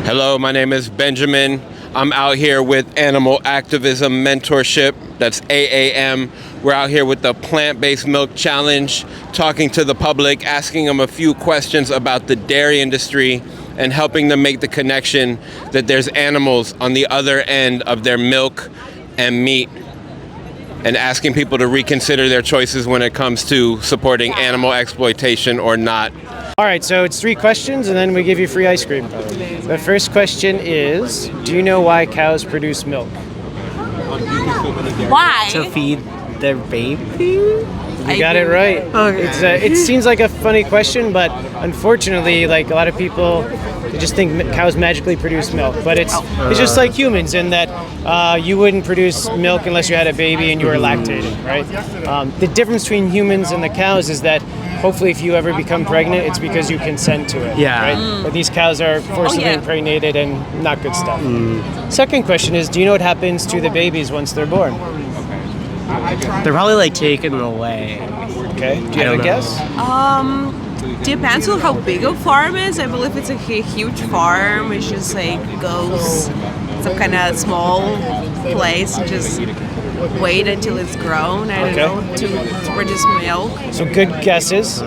Hello, my name is Benjamin. I'm out here with Animal Activism Mentorship, that's AAM. We're out here with the Plant-Based Milk Challenge, talking to the public, asking them a few questions about the dairy industry and helping them make the connection that there's animals on the other end of their milk and meat, and asking people to reconsider their choices when it comes to supporting animal exploitation or not. All right, so it's 3 questions, and then we give you free ice cream. The first question is, do you know why cows produce milk? Why? To feed their baby? You got it right. Okay. It seems like a funny question, but unfortunately, like a lot of people, they just think cows magically produce milk. But it's just like humans in that you wouldn't produce milk unless you had a baby and you were lactating, right? The difference between humans and the cows is that hopefully if you ever become pregnant, it's because you consent to it. Yeah. Right? But these cows are forcibly impregnated and not good stuff. Second question is, do you know what happens to the babies once they're born? They're probably like taken away. Okay. Do you have a guess? Depends on how big a farm is. I believe it's a huge farm. It's just like goes some kind of small place and just wait until it's grown. I don't know, to produce milk. So good guesses.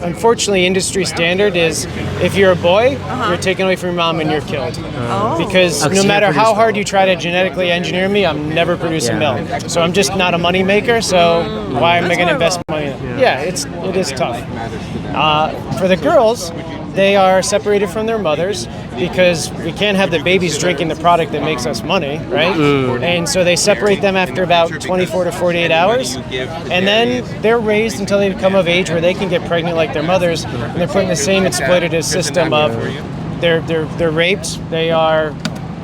Unfortunately, industry standard is if you're a boy, you're taken away from your mom and you're killed. Because no matter how hard you try to genetically engineer me, I'm never producing milk. So I'm just not a money maker, so why am I going to invest money in it? Yeah, it is tough. For the girls, they are separated from their mothers because we can't have the babies drinking the product that makes us money, right? And so they separate them after about 24 to 48 hours, and then they're raised until they become of age where they can get pregnant like their mothers, and they're put in the same exploitative system of they're raped, they are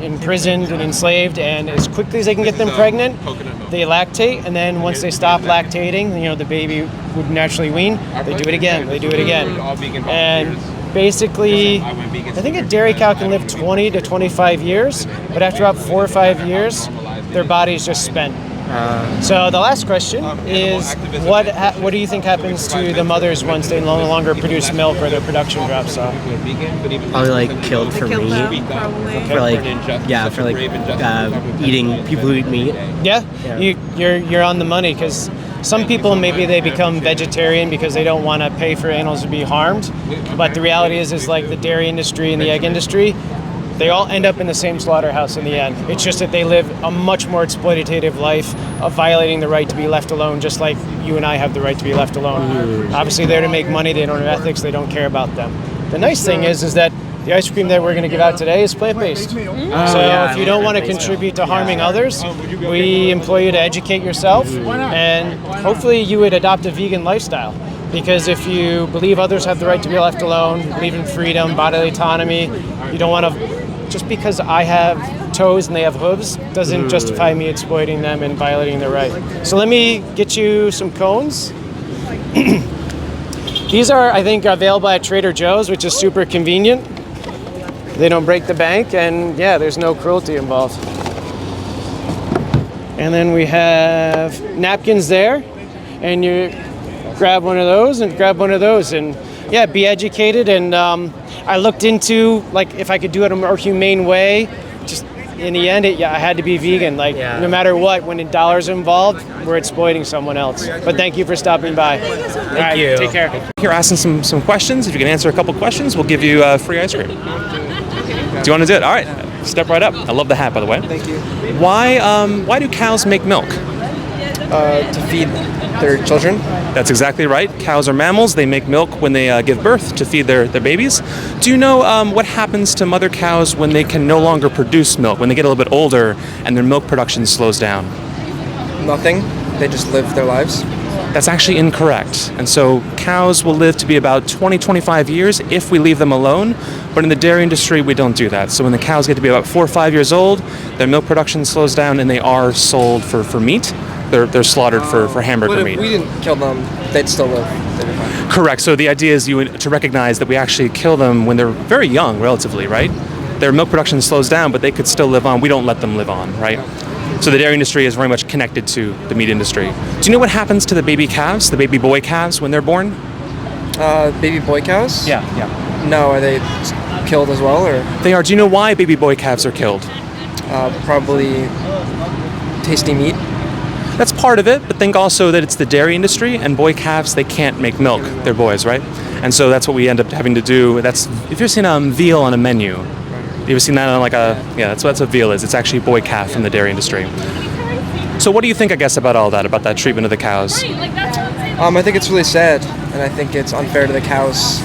imprisoned and enslaved, and as quickly as they can get them pregnant, they lactate, and then once they stop lactating, the baby would naturally wean, they do it again, and basically, I think a dairy cow can live 20 to 25 years, but after about 4 or 5 years, their body is just spent. So the last question is, what do you think happens to the mothers once they no longer produce milk or their production drops off? Probably like killed for meat. For eating people who eat meat. Yeah. You're on the money, because some people, maybe they become vegetarian because they don't want to pay for animals to be harmed. But the reality is like the dairy industry and the egg industry, they all end up in the same slaughterhouse in the end. It's just that they live a much more exploitative life of violating the right to be left alone, just like you and I have the right to be left alone. Obviously, they're to make money. They don't have ethics. They don't care about them. The nice thing is that the ice cream that we're going to give out today is plant-based. If you don't want to contribute to harming others, we implore you to educate yourself, and hopefully you would adopt a vegan lifestyle. Because if you believe others have the right to be left alone, believe in freedom, bodily autonomy, you don't want to, just because I have toes and they have hooves, doesn't justify me exploiting them and violating their right. So let me get you some cones. These are, I think, available at Trader Joe's, which is super convenient. They don't break the bank, and there's no cruelty involved. And then we have napkins there, and you grab one of those and grab one of those, and be educated. And I looked into if I could do it in a more humane way. Just in the end, I had to be vegan. No matter what, when dollars are involved, we're exploiting someone else. But thank you for stopping by. Thank you. Take care. Here, asking some questions. If you can answer a couple questions, we'll give you free ice cream. Do you want to do it? All right, step right up. I love the hat, by the way. Thank you. Why do cows make milk? To feed their children. That's exactly right. Cows are mammals. They make milk when they give birth to feed their babies. Do you know what happens to mother cows when they can no longer produce milk, when they get a little bit older and their milk production slows down? Nothing. They just live their lives. That's actually incorrect. And so cows will live to be about 20-25 years if we leave them alone. But in the dairy industry, we don't do that. So when the cows get to be about 4 or 5 years old, their milk production slows down and they are sold for meat. They're slaughtered for hamburger meat. But if we didn't kill them, they'd still live. They'd be fine. Correct. So the idea is to recognize that we actually kill them when they're very young, relatively, right? Their milk production slows down, but they could still live on. We don't let them live on, right? So the dairy industry is very much connected to the meat industry. Do you know what happens to the baby calves, the baby boy calves, when they're born? Baby boy cows? Yeah. No, are they killed as well, or They are. Do you know why baby boy calves are killed? probably tasty meat? That's part of it, but think also that it's the dairy industry, and boy calves, they can't make milk. They're boys, right? And so that's what we end up having to do. That's, if you've seen veal on a menu, you ever seen that on like that's what veal is. It's actually boy calf from the dairy industry. So what do you think, I guess, about all that, about that treatment of the cows? I think it's really sad, and I think it's unfair to the cows,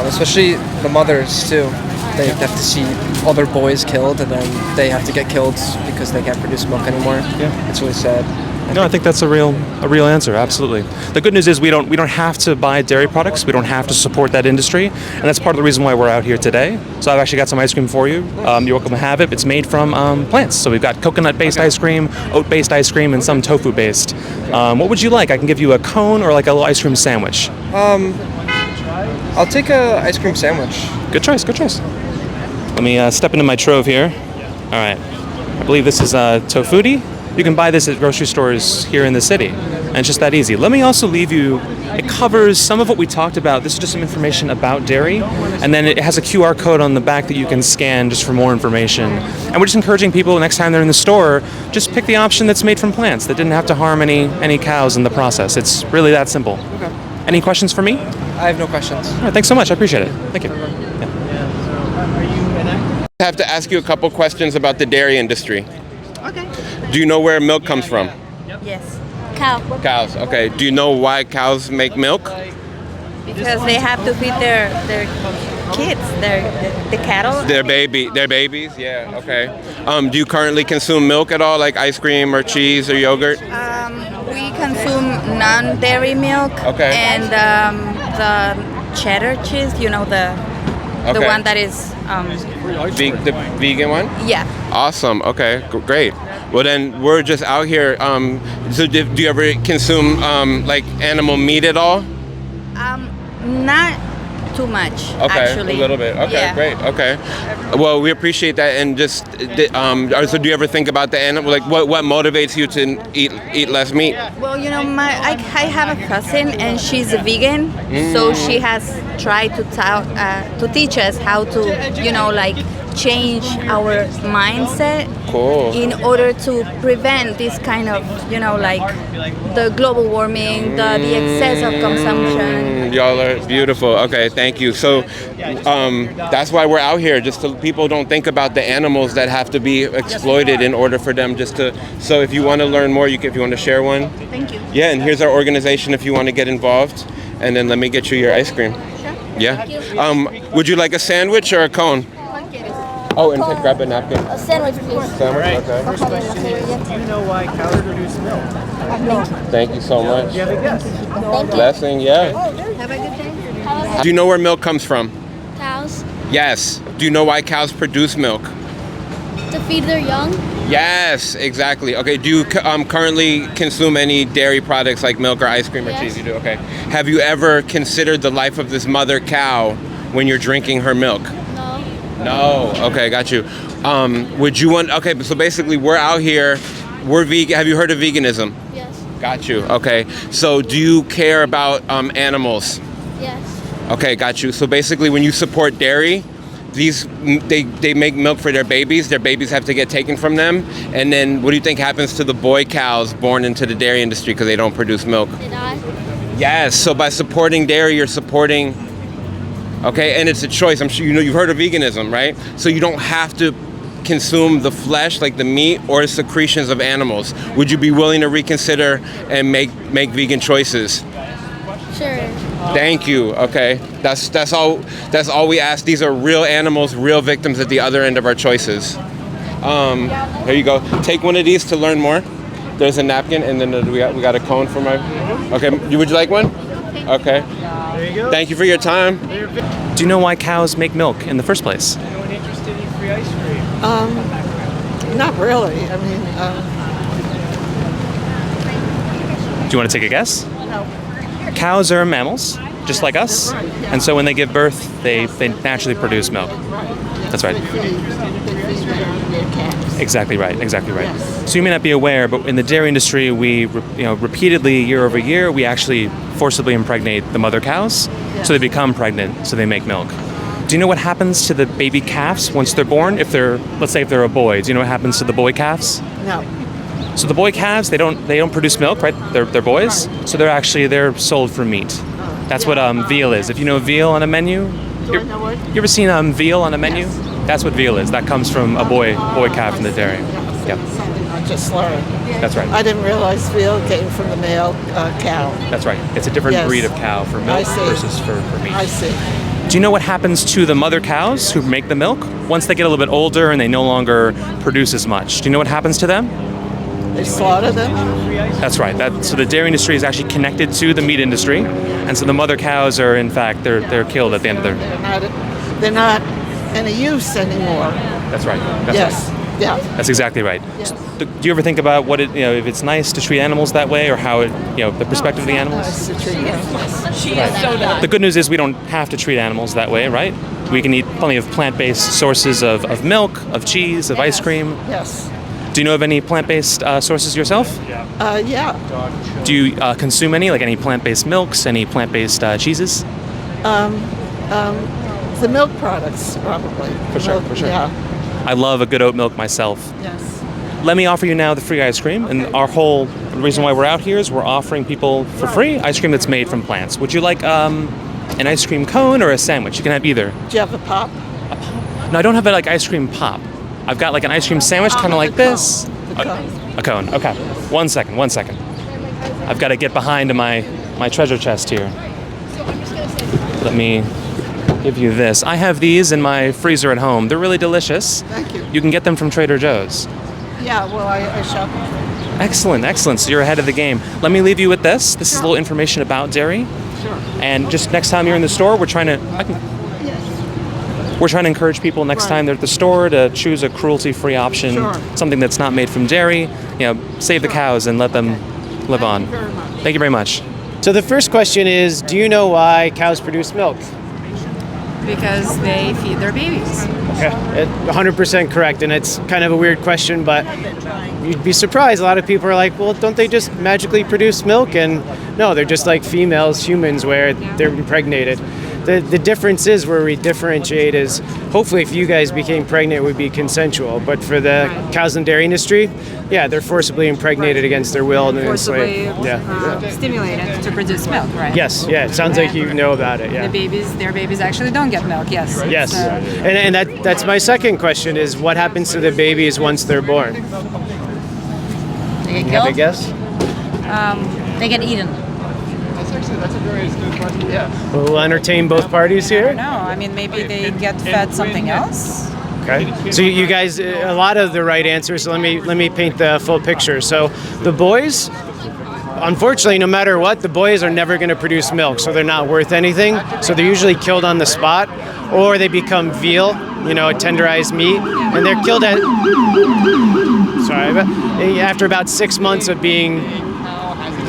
especially the mothers too. They have to see all their boys killed, and then they have to get killed because they can't produce milk anymore. Yeah, it's really sad. No, I think that's a real answer. Absolutely. The good news is we don't have to buy dairy products. We don't have to support that industry, and that's part of the reason why we're out here today. So I've actually got some ice cream for you. You're welcome to have it. It's made from plants. So we've got coconut-based ice cream, oat-based ice cream, and some tofu-based. What would you like? I can give you a cone or like a little ice cream sandwich. I'll take a ice cream sandwich. Good choice. Good choice. Let me step into my trove here. All right. I believe this is tofuti. You can buy this at grocery stores here in the city, and it's just that easy. Let me also leave you, it covers some of what we talked about. This is just some information about dairy, and then it has a QR code on the back that you can scan just for more information. And we're just encouraging people, next time they're in the store, just pick the option that's made from plants, that didn't have to harm any cows in the process. It's really that simple. Okay. Any questions for me? I have no questions. All right, thanks so much. I appreciate it. Thank you. I have to ask you a couple questions about the dairy industry. Okay. Do you know where milk comes from? Yes. Cow. Cows. Okay. Do you know why cows make milk? Because they have to feed their kids, the cattle. Their babies. Yeah. Okay. Do you currently consume milk at all, like ice cream or cheese or yogurt? We consume non-dairy milk. Okay. And the cheddar cheese, the Okay. one that is The vegan one? yeah. Awesome. Okay. Great. Well, then we're just out here. So do you ever consume like animal meat at all? Not too much. Okay, actually. a little bit. Okay, Yeah. great. Okay. Well, we appreciate that. And just, so do you ever think about the animal? Like, what motivates you to eat less meat? Well, I have a cousin and she's a vegan, so she has tried to teach us how to, change our mindset Cool. in order to prevent this kind of, the global warming, the excess of consumption. Y'all are beautiful. Okay, thank you. So that's why we're out here, just so people don't think about the animals that have to be exploited in order for them just to. So if you want to learn more, if you want to share one. Thank you. Yeah, and here's our organization if you want to get involved. And then let me get you your ice cream. Sure. Yeah. Would you like a sandwich or a cone? Oh, and grab a napkin. A sandwich, please. Sandwich, okay. First question is, do you know why cows produce milk? Thank you so much. Do you have a guess? Blessing, yeah. Have a good day. Do you know where milk comes from? Cows Yes. Do you know why cows produce milk? to feed their young. Yes, exactly. Okay, do you currently consume any dairy products like milk or ice cream or Yes. cheese? You do, okay. Have you ever considered the life of this mother cow when you're drinking her milk? No. No. Okay, got you. Would you want, okay, so basically we're out here, we're vegan. Have you heard of veganism? Yes. Got you. Okay. So do you care about animals? Yes. Okay, got you. So basically when you support dairy, they make milk for their babies. Their babies have to get taken from them. And then what do you think happens to the boy cows born into the dairy industry because they don't produce milk? They die. Yes. So by supporting dairy, you're supporting. Okay, and it's a choice. I'm sure you've heard of veganism, right? So you don't have to consume the flesh, like the meat or secretions of animals. Would you be willing to reconsider and make vegan choices? Sure. Thank you. Okay, that's all we ask. These are real animals, real victims at the other end of our choices. Here you go. Take one of these to learn more. There's a napkin, and then we got a cone for my. Okay, would you like one? Okay. There you go. Thank you for your time. Do you know why cows make milk in the first place? Anyone interested in free ice cream? Not really. I mean, Do you want to take a guess? no. Cows are mammals, just like us, and so when they give birth, they naturally produce milk. That's right. Exactly right. Exactly right. So you may not be aware, but in the dairy industry, we repeatedly, year over year, we actually forcibly impregnate the mother cows, so they become pregnant, so they make milk. Do you know what happens to the baby calves once they're born? Let's say if they're a boy, do you know what happens to the boy calves? No. So the boy calves, they don't produce milk, right? They're boys, so they're sold for meat. That's what veal is. If you know veal on a menu, Do I know what? you ever seen veal on a menu? That's what veal is. That comes from a boy calf in the dairy. Yeah, Something I just learned. that's right. I didn't realize veal came from the male cow. That's right. It's a different Yes. breed of cow for I milk see. versus for meat. I see. Do you know what happens to the mother cows who make the milk? Once they get a little bit older and they no longer produce as much, do you know what happens to them? They slaughter them. That's right. So the dairy industry is actually connected to the meat industry, and so the mother cows are, in fact, they're killed at the end of their. They're not any use anymore. That's right. That's Yes. right. Yeah. That's exactly right. Yes. Do you ever think about if it's nice to treat animals that way, or how the perspective of the animals? Nice to treat animals. She is so done. The good news is we don't have to treat animals that way, right? We can eat plenty of plant-based sources of milk, of cheese, of ice cream. Yes. Do you know of any plant-based sources yourself? Yeah. Do you consume any, like any plant-based milks, any plant-based cheeses? The milk products, probably. For sure, Milk, for sure. Yeah. I love a good oat milk myself. Yes. Let me offer you now the free ice cream, and the reason why we're out here is we're offering people for free ice cream that's made from plants. Would you like an ice cream cone or a sandwich? You can have either. Do you have a pop? No, I don't have like ice cream pop. I've got like an ice cream sandwich, kind of like The cone. this. The cone. A cone. Okay. One second. I've got to get behind my treasure chest here. Let me give you this. I have these in my freezer at home. They're really delicious. Thank you. You can get them from Trader Joe's. Yeah, well, I shop. Excellent. So you're ahead of the game. Let me leave you with this. This is a little information about dairy. Sure. And just next time you're in the store, we're trying to encourage people next time they're at the store to choose a cruelty-free option, Sure. something that's not made from dairy. Save the cows and let them live on. Very much. Thank you very much. So the first question is, do you know why cows produce milk? Because they feed their babies. Okay, 100% correct, and it's kind of a weird question, but you'd be surprised. A lot of people are like, well, don't they just magically produce milk? And no, they're just like females, humans, where they're impregnated. The difference is where we differentiate is hopefully if you guys became pregnant, it would be consensual. But for the cows and dairy industry, yeah, they're forcibly impregnated against their will and then Forcibly enslaved. stimulated to produce milk, right? Yes, yeah, it sounds like you know about it, yeah. Their babies actually don't get milk, yes. Yes, So, and that's my second question is what happens to the babies once they're born? They get Have a killed. guess? They get eaten. That's a very astute question. Yeah. We'll entertain both parties here. no, I mean, maybe they get fed something else. Okay. So you guys, a lot of the right answers. So let me paint the full picture. So the boys, unfortunately, no matter what, the boys are never going to produce milk, so they're not worth anything. So they're usually killed on the spot, or they become veal, tenderized meat, and they're killed after about 6 months of being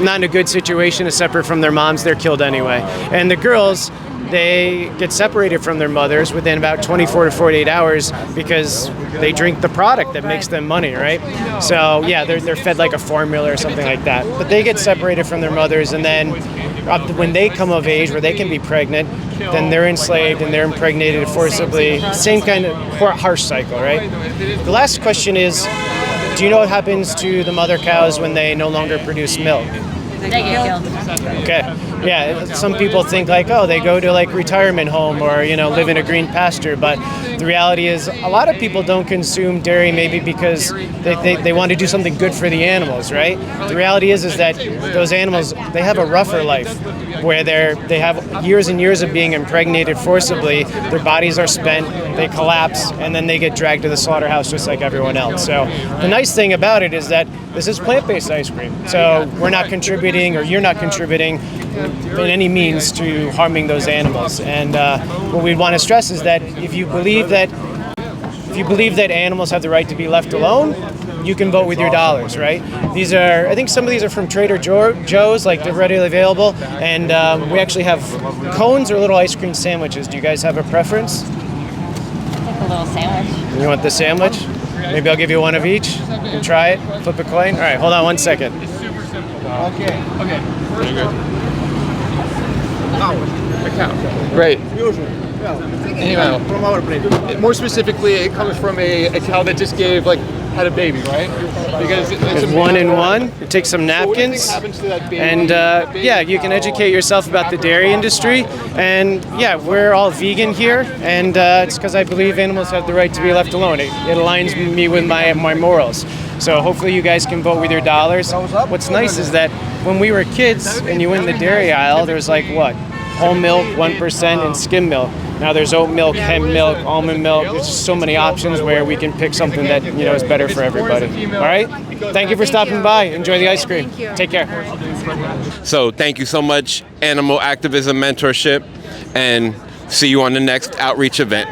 not in a good situation, separate from their moms, they're killed anyway. And the girls, they get separated from their mothers within about 24 to 48 hours because they drink the product that makes them money, right? So yeah, they're fed like a formula or something like that. But they get separated from their mothers, and then when they come of age where they can be pregnant, then they're enslaved and they're impregnated forcibly. Same kind of harsh cycle, right? The last question is, do you know what happens to the mother cows when they no longer produce milk? They get killed. Okay. Yeah, some people think like, oh, they go to like retirement home or, live in a green pasture. But the reality is a lot of people don't consume dairy maybe because they want to do something good for the animals, right? The reality is that those animals, they have a rougher life where they have years and years of being impregnated forcibly. Their bodies are spent, they collapse, and then they get dragged to the slaughterhouse just like everyone else. So the nice thing about it is that this is plant-based ice cream. So we're not contributing, or you're not contributing in any means to harming those animals. And what we want to stress is that if you believe that animals have the right to be left alone, you can vote with your dollars, right? I think some of these are from Trader Joe's, like they're readily available. And we actually have cones or little ice cream sandwiches. Do you guys have a preference? Like a little sandwich. You want the sandwich? Maybe I'll give you one of each. You can try it. Flip a coin. All right, hold on 1 second. Okay. Very good. Oh, a cow. Great. More specifically, it comes from a cow that just had a baby, right? Because It's 1 in 1. It takes some napkins, and you can educate yourself about the dairy industry. And yeah, we're all vegan here, and it's because I believe animals have the right to be left alone. It aligns me with my morals. So hopefully you guys can vote with your dollars. What's nice is that when we were kids and you went in the dairy aisle, there was whole milk, 1%, and skim milk. Now there's oat milk, hemp milk, almond milk. There's just so many options where we can pick something that is better for everybody. All right? Thank you for stopping by. Enjoy the ice cream. Take care. So thank you so much, Animal Activism Mentorship, and see you on the next outreach event.